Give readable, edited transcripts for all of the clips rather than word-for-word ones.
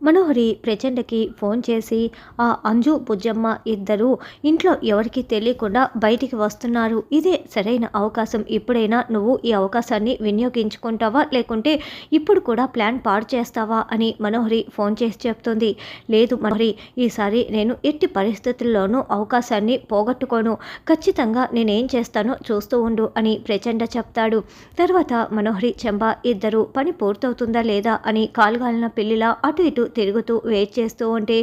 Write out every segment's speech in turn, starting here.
మనోహరి ప్రచండకి phone చేసి ఆ అంజు బుజ్జమ్మ ఇద్దరు ఇంట్లో ఎవరికి తెలియకుండా బయటికి వస్తున్నారు. ఇదే సరైన అవకాశం. ఇప్పుడైనా నువ్వు ఈ అవకాశాన్ని వినియోగించుకుంటావా, లేకుంటే ఇప్పుడు కూడా ప్లాన్ పాడు చేస్తావా అని మనోహరి ఫోన్ చేసి చెప్తుంది. లేదు మనోహరి, ఈసారి నేను ఎట్టి పరిస్థితుల్లోనూ అవకాశాన్ని పోగొట్టుకోను. ఖచ్చితంగా నేనేం చేస్తానో చూస్తూ ఉండు అని ప్రచండ చెప్తాడు. తర్వాత మనోహరి చెంబ ఇద్దరు పని పూర్తవుతుందా లేదా అని కాలుగాలిన పిల్లిలా అటు ఇటు తిరుగుతూ వెయిట్ చేస్తూ ఉంటే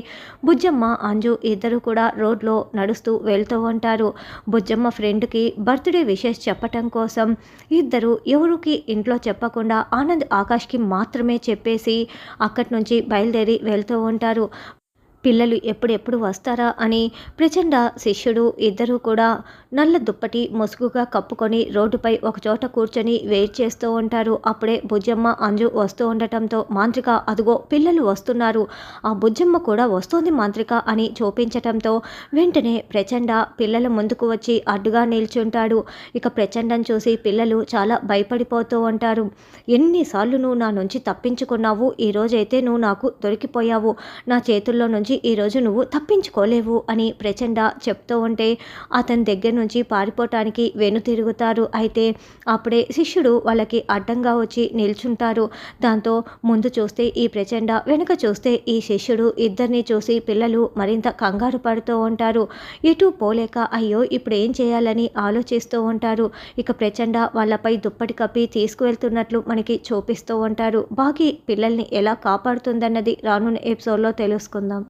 బుజ్జమ్మ అంజు ఇద్దరు కూడా రోడ్లో నడుస్తూ వెళ్తూ ఉంటారు. బుజ్జమ్మ ఫ్రెండ్కి బర్త్డే విషెస్ చెప్పటం కోసం ఇద్దరు ఎవరికి ఇంట్లో చెప్పకుండా ఆనంద్ ఆకాష్కి మాత్రమే చెప్పేసి అక్కడి నుంచి బయలుదేరి వెళ్తూ ఉంటారు. పిల్లలు ఎప్పుడెప్పుడు వస్తారా అని ప్రచండ శిష్యుడు ఇద్దరూ కూడా నల్ల దుప్పటి ముసుగుగా కప్పుకొని రోడ్డుపై ఒకచోట కూర్చొని వెయిట్ చేస్తూ ఉంటారు. అప్పుడే బుజ్జమ్మ అంజు వస్తూ ఉండటంతో మాంత్రిక అదుగో పిల్లలు వస్తున్నారు, ఆ బుజ్జమ్మ కూడా వస్తోంది మాంత్రిక అని చూపించటంతో వెంటనే ప్రచండ పిల్లల ముందుకు వచ్చి అడ్డుగా నిల్చుంటాడు. ఇక ప్రచండం చూసి పిల్లలు చాలా భయపడిపోతూ ఉంటారు. ఎన్నిసార్లు నువ్వు నా నుంచి తప్పించుకున్నావు, ఈరోజైతే నువ్వు నాకు దొరికిపోయావు, నా చేతుల్లో నుంచి ఈరోజు నువ్వు తప్పించుకోలేవు అని ప్రచండ చెప్తూ ఉంటే అతని దగ్గర నుంచి పారిపోవటానికి వెనుతిరుగుతారు. అయితే అప్పుడే శిష్యుడు వాళ్ళకి అడ్డంగా వచ్చి నిల్చుంటారు. దాంతో ముందు చూస్తే ఈ ప్రచండ, వెనుక చూస్తే ఈ శిష్యుడు ఇద్దరిని చూసి పిల్లలు మరింత కంగారు పడుతూ ఉంటారు. ఎటు పోలేక అయ్యో ఇప్పుడు ఏం చేయాలని ఆలోచిస్తూ ఉంటారు. ఇక ప్రచండ వాళ్ళపై దుప్పటి కప్పి తీసుకువెళ్తున్నట్లు మనకి చూపిస్తూ ఉంటారు. బాగి పిల్లల్ని ఎలా కాపాడుతుందన్నది రానున్న ఎపిసోడ్లో తెలుసుకుందాం.